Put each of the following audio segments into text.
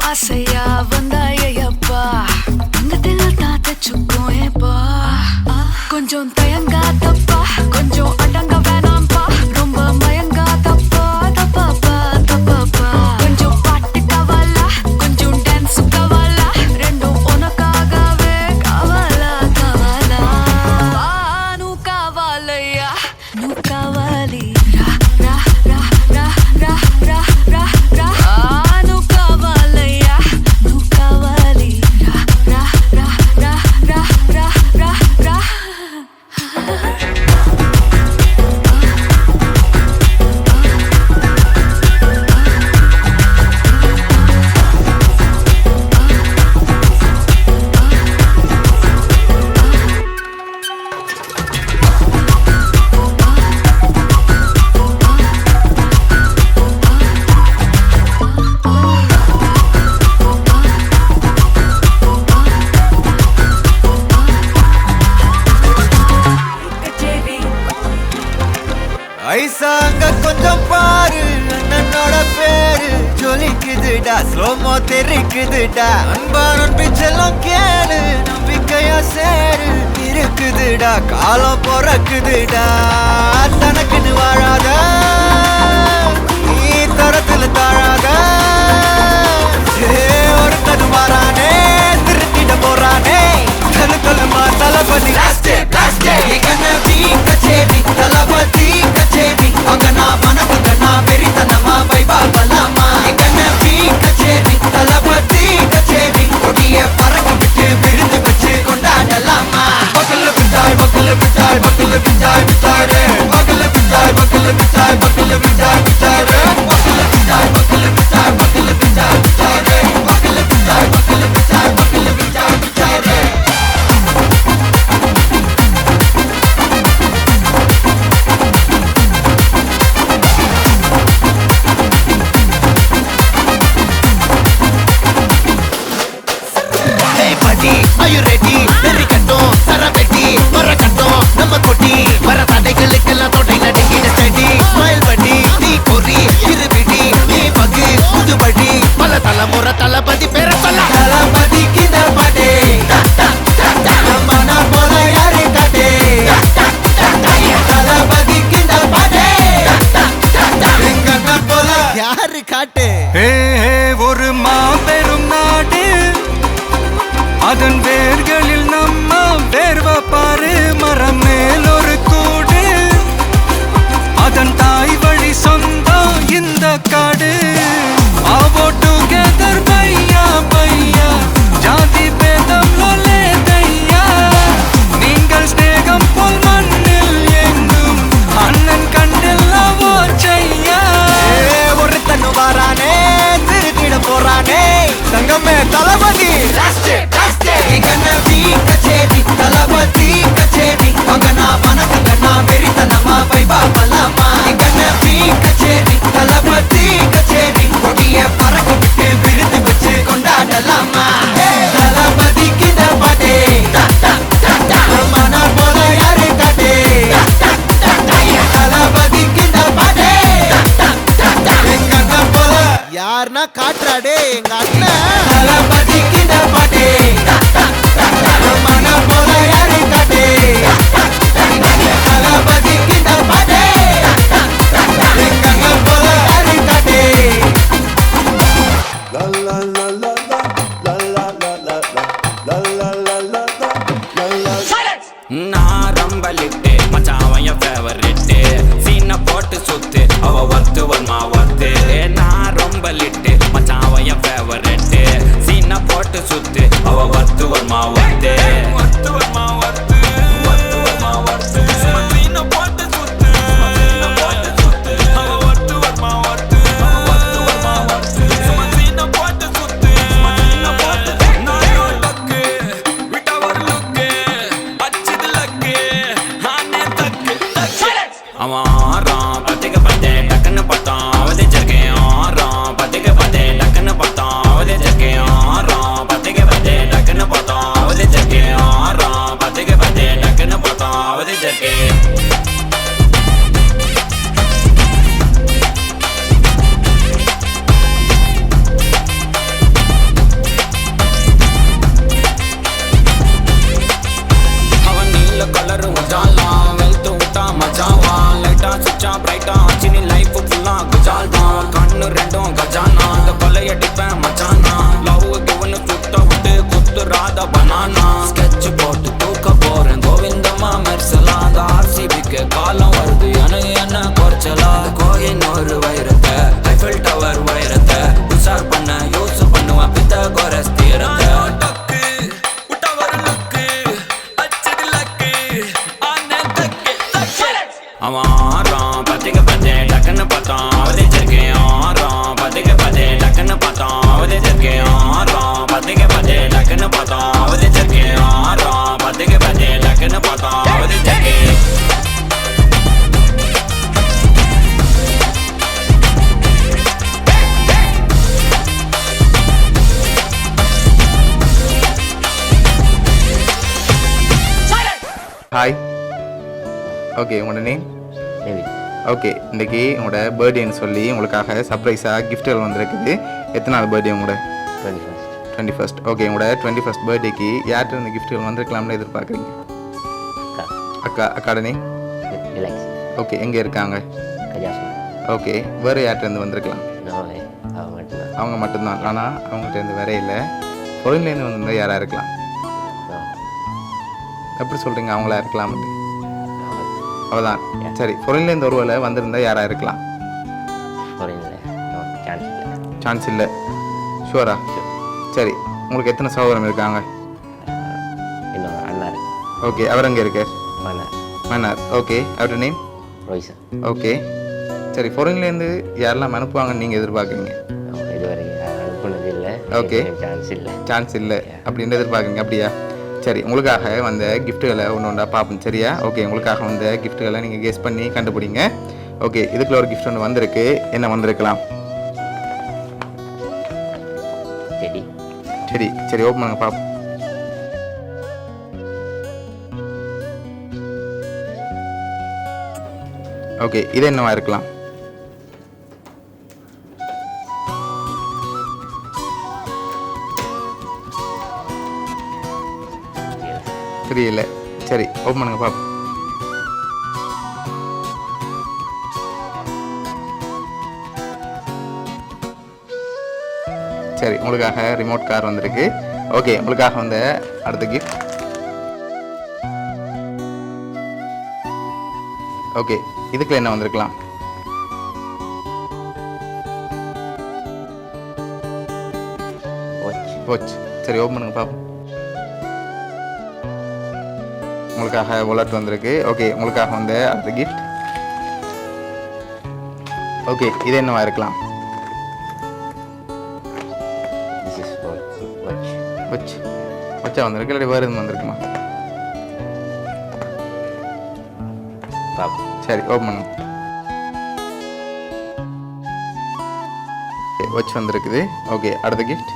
ஆசையா வந்தாயப்பா தங்கத்தில் தாத்தச்சுக்கும் ஏப்பா கொஞ்சம் தயங்காதப்பா கொஞ்சம் அடங்க வேணாம்பா ரொம்ப மயங்காதப்பா தப்பாப்பா தப்பாப்பா கொஞ்சம் பாட்டு கவலா கொஞ்சம் டான்ஸ் கவலா ரெண்டும் உனக்காகவே கவலா கவலா நூ கவலையா நூ கவலி ரா ரா ரா ரா ரா ரா ரா நூ கவலையா நூ கவலி ரா ரா ரா ரா ரா ரா ரா ஐசாங்க கொஞ்சம் பாரு அண்ணனோட பேரு ஜொலிக்குதுடா ஸ்லோமோ தெரிக்குதுடா அன்பான பிச்செல்லாம் கேளு நம்பிக்கையா சேரு இருக்குதுடா காலம் பிறக்குதுடா தனக்குன்னு வாழாத நீ தரத்துல தாழாத ஒரு கது மாறானே திருத்திட போறானே கலு கலுமா தளபதி தளபதி கச்சேரி அங்கனா மனசுங்கனா வெறித்தனமா வைபா பலாமா எங்கன பீ கச்சேரி தளபதி கச்சேரி கொடிய பறக்க விட்டு விருந்து வச்சு கொண்டாடலாமா பக்கல்ல பிட்டாய் பக்கல்ல பிட்டாய் பக்கல்ல பிட்டாய் பிட்டாரே பக்கல்ல பிட்டாய் பக்கல்ல பிட்டாய் பக்கல்ல பிட்டாய் பிட்டாரே பக்கல்ல பிட்டாய் பக்கல்ல பிட்டாய் பக்கல்ல பிட்டாய் பிட்டாரே பக்கல்ல பிட்டாய் பக்கல்ல பிட்டாய் பக்கல்ல பிட்டாய் பிட்டாரே Are you ready? Very கட்டும் சரவெட்டி வர கட்டும் நம்ம கொட்டி வர தடைகளுக்கெல்லாம் தொடை நடுங்கிட ஸ்டடி ஸ்மைல் படி நீ பொறி இருபிடி நீ பகு புதுபடி பல தலைமுறை தளபதி பேர சொல்ல தளபதிக்கு இந்த பாட்டே மன போல யாரு காட்டே தளபதிக்கு இந்த பாட்டே எங்க போல யாரு காட்டே ஒரு மாபெரும் நாடு அதன் வேர்களில் நம்ம வேர்வ பாரு மரம் மேல் ஒரு கூடு அதன் தாய் வழி சொந்தம் இந்த காடு ஆவோ டுகெதர் பையா பையா ஜாதி பேதம் லோலே தையா நீங்கள் ஸ்நேகம் போல் மண்ணில் எங்கும் அண்ணன் கண்டெல்லாவோ செய்யா ஒரு தன்னு வாரானே திருத்திட போறானே தங்கமே தளபதி கச்சேரி தளபதி கச்சேரி அங்கனா மனசுங்கனா வெறித்தனமா வைபா பலாமா எங்கன பீ கச்சேரி தளபதி கச்சேரி கொடிய பறக்க விட்டு விருந்து வச்சு கொண்டாடலாமா தளபதிக்கு இந்த பாட்டே மன போல யாரு காட்டே தளபதிக்கு இந்த பாட்டே எங்க போல யாருன்னா காட்டுறாடே எங்க அண்ணன் தளபதிக்கு இந்த பாட்டே மன போல யாரு காட்டே தளபதிக்கு இந்த பாட்டே எங்க போல யாரு காட்டே நான் ரொம்ப லிட்டு மச்சாவன் என் ஃபேவரிட்டு சீனை போட்டு சுத்து அவ ஒத்து வருமா ஒத்து நான் ரொம்ப லிட்டு மச்சாவன் என் ஃபேவரிட்டு சீனை போட்டு சுத்து அவ ஒத்து ஒன்னு ரெண்டும் கஜானா அந்த கொள்ளையடிப்பேன் மச்சானா லவ்வுக்கு ஒன்னு சுத்த விட்டு குத்துறாத பனானா ஸ்கெட்ச் போட்டு தூக்க போறேன் கோவிந்தம்மா மெர்சலா அந்த ஆர்சிபிக்கு காலம் வருது எனக்கு என்ன குறைச்சலா கோயின் ஒரு வைரத்தை ஐஃபில் டவர் வைரத்தை உஷார் பண்ண யூஸ் பண்ணுவேன் பித்தகோரஸ் தீரத்தை அவன் ஆறான் பத்திக்க பத்தே டக்குன்னு பார்த்தான் அவதிச்சிருக்கேன் ஆறான் பத்திக்க பத்தே டக்குன்னு பார்த்தான் அவதிச்சிருக்கேன் ஆறான் பத்திக்க பத்தே டக்குன்னு பார்த்தான் அவதிச்சிருக்கேன் ஆறான் பத்திக்க பத்தே டக்குன்னு பார்த்தான் அவதிச்சிருக்கேன் ஹாய் ஓகே உங்களோட நேம் ஓகே இன்றைக்கி உங்களோட பர்த்டேன்னு சொல்லி உங்களுக்காக சர்ப்ரைஸாக கிஃப்ட்டுகள் வந்திருக்குது எத்தனை நாள் பர்த்டே உங்களோட 21st ஓகே உங்களோட 21st பர்த்டேக்கு யார்கிட்ட இந்த கிஃப்ட்டுகள் வந்திருக்கலாம்னு எதிர்பார்க்குறீங்க அக்காட நேம் ஓகே எங்கே இருக்காங்க ஓகே வேறு யார்கிட்டருந்து வந்திருக்கலாம் அவங்க மட்டும்தான் ஆனால் அவங்கள்ட்ட வேற இல்லை ஃபாரின்லேருந்து வந்திருந்தால் யாராக இருக்கலாம் எப்படி சொல்கிறீங்க அவங்களா இருக்கலாம் அவதான் சரி ஃபாரின்லேருந்து ஒரு வேளை வந்திருந்தால் யாராக இருக்கலாம் சான்ஸ் இல்லை ஷுவரா சரி உங்களுக்கு எத்தனை சகோதரம் இருக்காங்க ஓகே அவர் அங்கே இருக்கார் மன்னார் ஓகே அவரோட நேம் ஓகே சரி ஃபாரின்லேருந்து யாரெல்லாம் அனுப்புவாங்கன்னு நீங்கள் எதிர்பார்க்குறீங்க ஓகே சான்ஸ் இல்லை அப்படின்னு எதிர்பார்க்குறீங்க அப்படியா சரி உங்களுக்காக வந்த கிஃப்ட்டுகளை ஒன்று ஒன்றா பார்ப்போம் சரியா ஓகே உங்களுக்காக வந்த கிஃப்ட்டுகளை நீங்கள் கெஸ் பண்ணி கண்டுபிடிங்க ஓகே இதுக்குள்ள ஒரு கிஃப்ட் ஒன்று வந்திருக்கு என்ன வந்திருக்கலாம் சரி ஓப்பன் பண்ணுங்க பார்ப்போம் ஓகே இது என்னவா இருக்கலாம் தெரியல சரி ஓப்பன் பண்ணுங்க பாப்போம் சரி உங்களுக்காக ரிமோட் கார் வந்திருக்கு ஓகே உங்களுக்காக வந்த அடுத்த கிஃப்ட் ஓகே இதுக்குள்ள என்ன வந்திருக்கலாம் வாட்ச் சரி ஓப்பன் பண்ணுங்க பாப்போம் உங்களுக்காக வாலெட் வந்திருக்கு ஓகே உங்களுக்காக வந்த அடுத்த கிஃப்ட் ஓகே இது என்னவா இருக்கலாம் வச்சா வந்திருக்கு இல்லாட்டி வேறு எதுவும் வந்திருக்குமா சரி ஓப்பன் பண்ணுங்க வாட்ச் வந்திருக்குது ஓகே அடுத்த கிஃப்ட்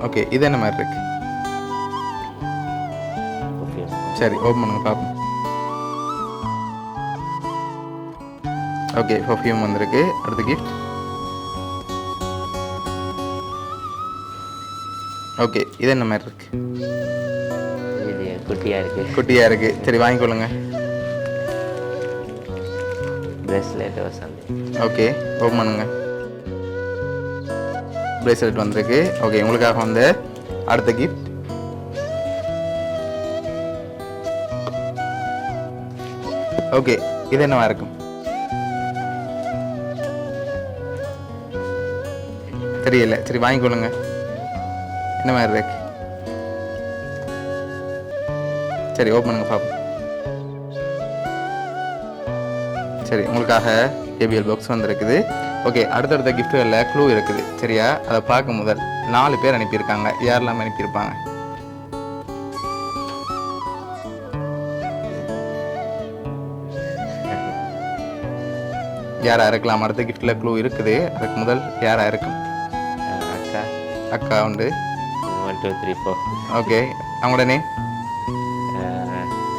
ஓகே இது என்ன மாதிரி இருக்கு சரி ஓப்பன் பண்ணுங்க பார்ப்போம் ஓகே பர்ஃப்யூம் வந்திருக்கு அடுத்த கிஃப்ட் ஓகே இது என்ன மாதிரி இருக்கு குட்டியா இருக்கு சரி வாங்கிக்கொள்ளுங்க ஓகே ஓப்பன் பண்ணுங்க பிரேஸ்லெட் வந்திருக்கு ஓகே உங்களுக்காக வந்து அடுத்த கிஃப்ட் ஓகே இது என்னவா இருக்கும் தெரியல சரி வாங்கிக்கொள்ளுங்க என்ன மாதிரி இருக்கு சரி ஓப்பன் பண்ணுங்க பாப்போம் சரி உங்களுக்காக ஏபிஎல் பாக்ஸ் வந்திருக்குது ஓகே அடுத்தடுத்த கிஃப்ட்டுகளில் க்ளூ இருக்குது சரியா அதை பார்க்க முதல் 4 பேர் அனுப்பியிருக்காங்க யாரெல்லாம் அனுப்பியிருப்பாங்க யாரா இருக்கலாம் அடுத்த கிஃப்ட்டில் க்ளூ இருக்குது அதுக்கு முதல் யாரா இருக்கும் அக்கா உண்டு 1 2 3 4 ஓகே அவங்களோட name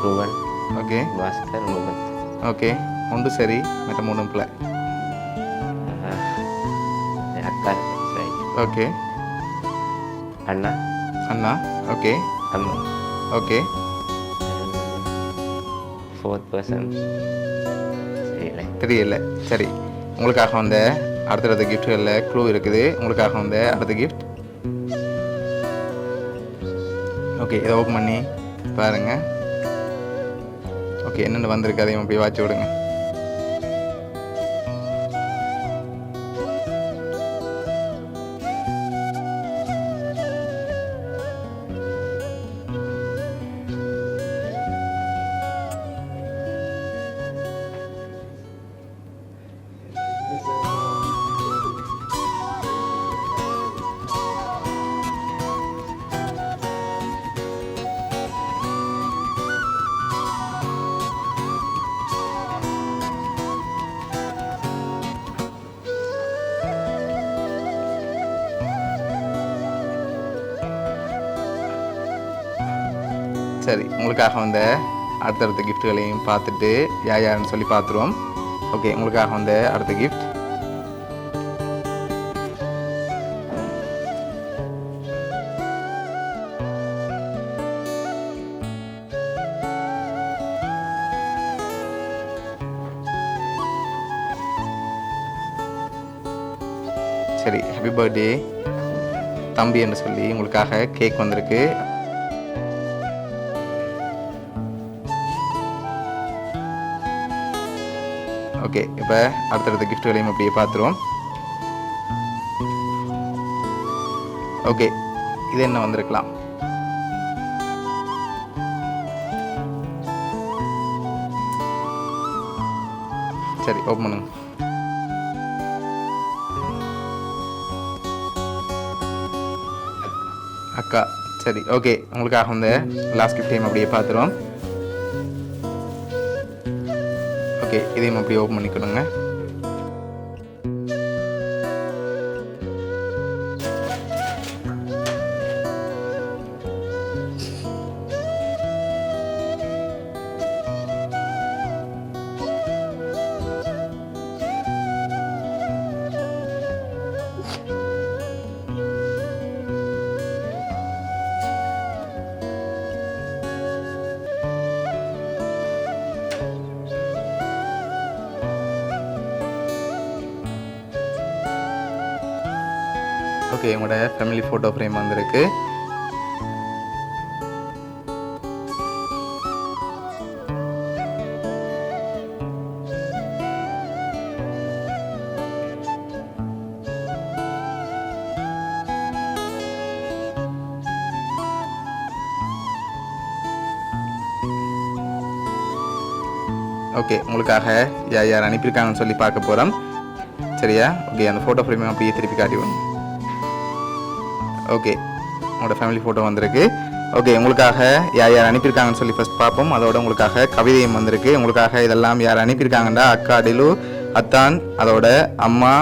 Ruban okay Bhaskar Mukund okay ஒன்று சரி மற்ற 3 பிள்ளை அக்கா ஓகே அண்ணா அண்ணா ஓகே அம்மா ஓகே 4th person தெரியல தெரியல. சரி, உங்களுக்காக வந்த அடுத்தடுத்த கிஃப்ட்களில் க்ளூ இருக்குது. உங்களுக்காக வந்த அடுத்த கிஃப்ட். ஓகே, இதை ஓப்பன் பண்ணி பாருங்கள். ஓகே, என்னென்ன வந்திருக்கு அதையும் அப்படியே வாட்சி விடுங்க. சரி, உங்களுக்காக வந்த அடுத்தடுத்த கிஃப்ட்டுகளையும் பார்த்துட்டு யாருன்னு சொல்லி பார்த்துருவோம். ஓகே, உங்களுக்காக வந்த அடுத்த கிஃப்ட். சரி, ஹாப்பி பர்த்டே தம்பி என்று சொல்லி உங்களுக்காக கேக் வந்திருக்கு. ஓகே, இப்போ அடுத்தடுத்த கிஃப்ட்களையும் அப்படியே பார்த்துருவோம். ஓகே, இது என்ன வந்திருக்கலாம்? சரி, ஓப்பன் பண்ணுங்க. அக்கா. சரி, ஓகே, உங்களுக்காக வந்து லாஸ்ட் கிஃப்டையும் அப்படியே பார்த்துருவோம். ஓகே, இதையும் அப்படியே ஓப்பன் பண்ணிக்கணுங்க. ஓகே, உங்களோட ஃபேமிலி ஃபோட்டோ ஃப்ரேம் வந்திருக்கு. ஓகே, உங்களுக்காக யார் அனுப்பியிருக்காங்கன்னு சொல்லி பார்க்க போகிறோம். சரியா? ஓகே, அந்த ஃபோட்டோ ஃப்ரேமே அப்படியே திருப்பி காட்டிவிடும். ஓகே, உங்களோட ஃபேமிலி ஃபோட்டோ வந்திருக்கு. ஓகே, உங்களுக்காக யார் அனுப்பியிருக்காங்கன்னு சொல்லி ஃபஸ்ட் பார்ப்போம். அதோட உங்களுக்காக கவிதையும் வந்திருக்கு. உங்களுக்காக இதெல்லாம் யார் அனுப்பியிருக்காங்கண்டா அக்கா டிலு, அத்தான், அதோட அம்மா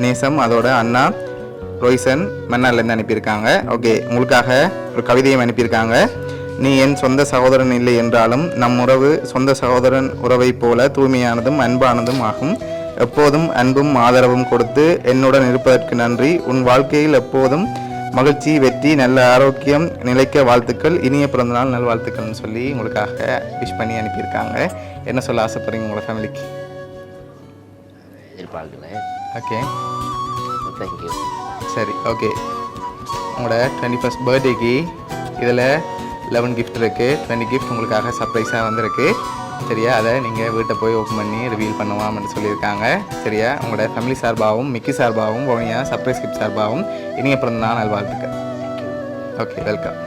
நேசம், அதோட அண்ணா ரோய்சன் மன்னார்லேருந்து அனுப்பியிருக்காங்க. ஓகே, உங்களுக்காக ஒரு கவிதையும் அனுப்பியிருக்காங்க. நீ என் சொந்த சகோதரன் இல்லை என்றாலும் நம் உறவு சொந்த சகோதரன் உறவை போல தூய்மையானதும் அன்பானதும் ஆகும். எப்போதும் அன்பும் ஆதரவும் கொடுத்து என்னுடன் இருப்பதற்கு நன்றி. உன் வாழ்க்கையில் எப்போதும் மகிழ்ச்சி, வெற்றி, நல்ல ஆரோக்கியம் நிலைக்க வாழ்த்துக்கள். இனிய பிறந்தநாள் நல் வாழ்த்துக்கள்னு சொல்லி உங்களுக்காக விஷ் பண்ணி அனுப்பியிருக்காங்க. என்ன சொல்ல ஆசைப்படுறீங்க உங்களோட ஃபேமிலிக்கு? எதிர்பார்க்கல. Okay, thank you. சரி, ஓகே, உங்களோட 21st பர்த்டேக்கு இதில் 11 கிஃப்ட் இருக்குது. 20 கிஃப்ட் உங்களுக்காக சர்ப்ரைஸாக வந்திருக்கு. சரியா? அதை நீங்கள் வீட்டை போய் ஓப்பன் பண்ணி ரிவீல் பண்ணுவான்னு சொல்லியிருக்காங்க. சரியா? உங்களோட ஃபேமிலி சார்பாகவும் மிக்கி சார்பாகவும் வவுனியா சர்ப்ரைஸ் கிஃப்ட் சார்பாகவும் இனிய பிறந்தநாள் நல்வாழ்த்துக்கள். Okay, welcome.